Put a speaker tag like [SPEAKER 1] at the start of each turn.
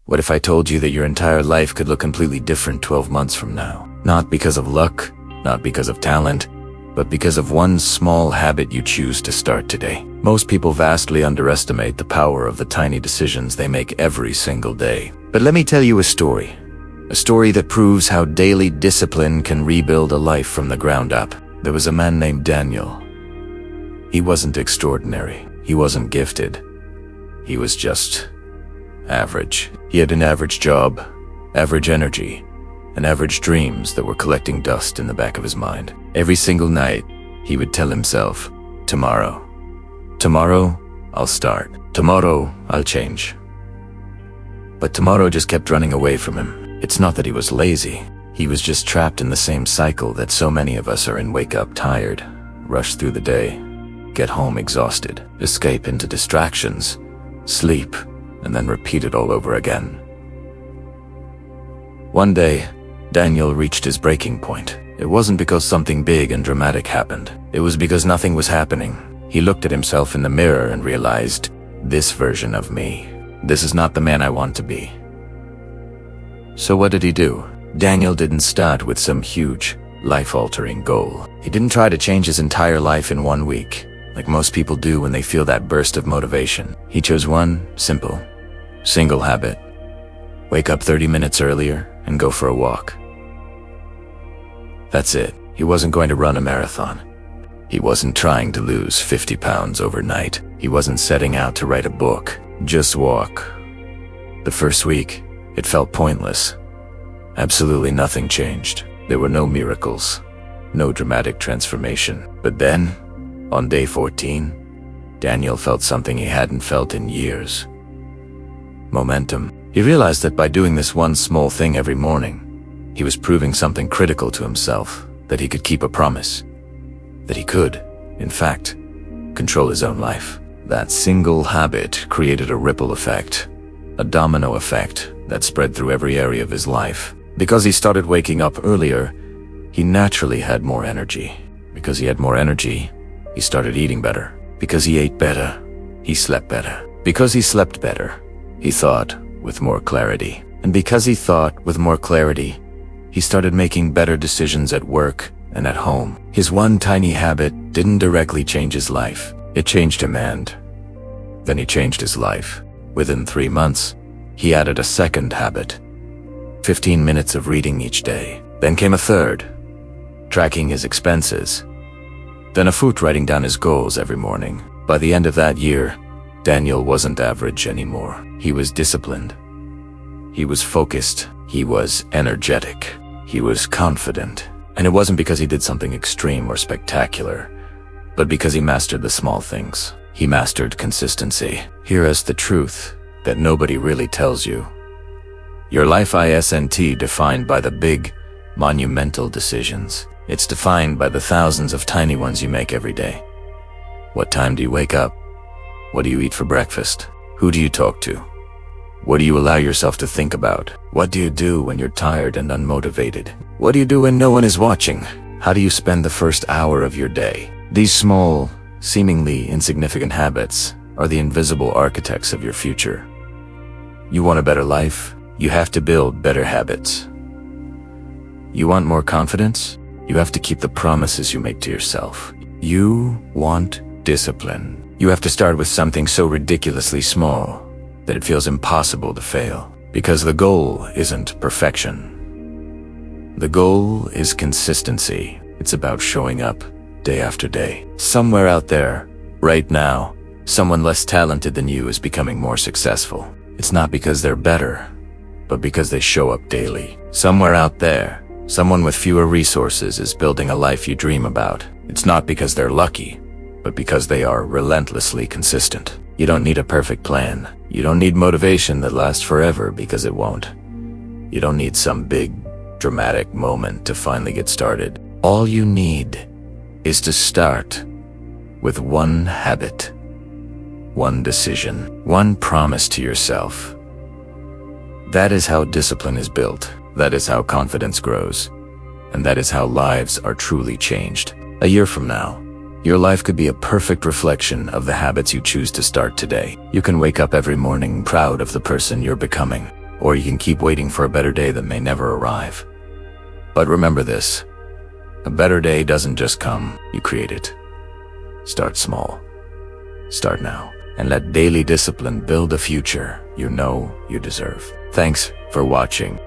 [SPEAKER 1] What if I told you that your entire life could look completely different 12 months from now? Not because of luck, not because of talent, but because of one small habit you choose to start today. Most people vastly underestimate the power of the tiny decisions they make every single day. But let me tell you a story that proves how daily discipline can rebuild a life from the ground up. There was a man named Daniel. He wasn't extraordinary. He wasn't gifted. He was just average. He had an average job, average energy, and average dreams that were collecting dust in the back of his mind. Every single night, he would tell himself, tomorrow, I'll start. Tomorrow, I'll change. But tomorrow just kept running away from him. It's not that he was lazy. He was just trapped in the same cycle that so many of us are in. Wake up tired, rush through the day, get home exhausted, escape into distractions, sleep, and then repeat it all over again. One day, Daniel reached his breaking point. It wasn't because something big and dramatic happened. It was because nothing was happening. He looked at himself in the mirror and realized, this version of me, this is not the man I want to be. So what did he do? Daniel didn't start with some huge, life-altering goal. He didn't try to change his entire life in 1 week, like most people do when they feel that burst of motivation. He chose one simple, single habit. Wake up 30 minutes earlier and go for a walk. That's it. He wasn't going to run a marathon. He wasn't trying to lose 50 pounds overnight. He wasn't setting out to write a book. Just walk. The first week, it felt pointless. Absolutely nothing changed. There were no miracles, no dramatic transformation. But then, on day 14, Daniel felt something he hadn't felt in years. Momentum. He realized that by doing this one small thing every morning, he was proving something critical to himself, that he could keep a promise, that he could, in fact, control his own life. That single habit created a ripple effect, a domino effect that spread through every area of his life. Because he started waking up earlier, he naturally had more energy. Because he had more energy, he started eating better. Because he ate better, he slept better. Because he slept better, he thought with more clarity. And because he thought with more clarity, he started making better decisions at work and at home. His one tiny habit didn't directly change his life. It changed him, and then he changed his life. Within 3 months, he added a second habit. 15 minutes of reading each day. Then came a third, tracking his expenses. Then a fourth, writing down his goals every morning. By the end of that year, Daniel wasn't average anymore. He was disciplined. He was focused. He was energetic. He was confident. And it wasn't because he did something extreme or spectacular, but because he mastered the small things. He mastered consistency. Here is the truth that nobody really tells you. Your life isn't defined by the big, monumental decisions. It's defined by the thousands of tiny ones you make every day. What time do you wake up? What do you eat for breakfast? Who do you talk to? What do you allow yourself to think about? What do you do when you're tired and unmotivated? What do you do when no one is watching? How do you spend the first hour of your day? These small, seemingly insignificant habits are the invisible architects of your future. You want a better life? You have to build better habits. You want more confidence? You have to keep the promises you make to yourself. You want discipline. You have to start with something so ridiculously small that it feels impossible to fail. Because the goal isn't perfection. The goal is consistency. It's about showing up day after day. Somewhere out there, right now, someone less talented than you is becoming more successful. It's not because they're better, but because they show up daily. Somewhere out there, someone with fewer resources is building a life you dream about. It's not because they're lucky, but because they are relentlessly consistent. You don't need a perfect plan. You don't need motivation that lasts forever, because it won't. You don't need some big, dramatic moment to finally get started. All you need is to start with one habit, one decision, one promise to yourself. That is how discipline is built. That is how confidence grows. And that is how lives are truly changed. A year from now, your life could be a perfect reflection of the habits you choose to start today. You can wake up every morning proud of the person you're becoming. or you can keep waiting for a better day that may never arrive. But remember this, a better day doesn't just come, you create it. Start small. Start now, and let daily discipline build a future you know you deserve. Thanks for watching.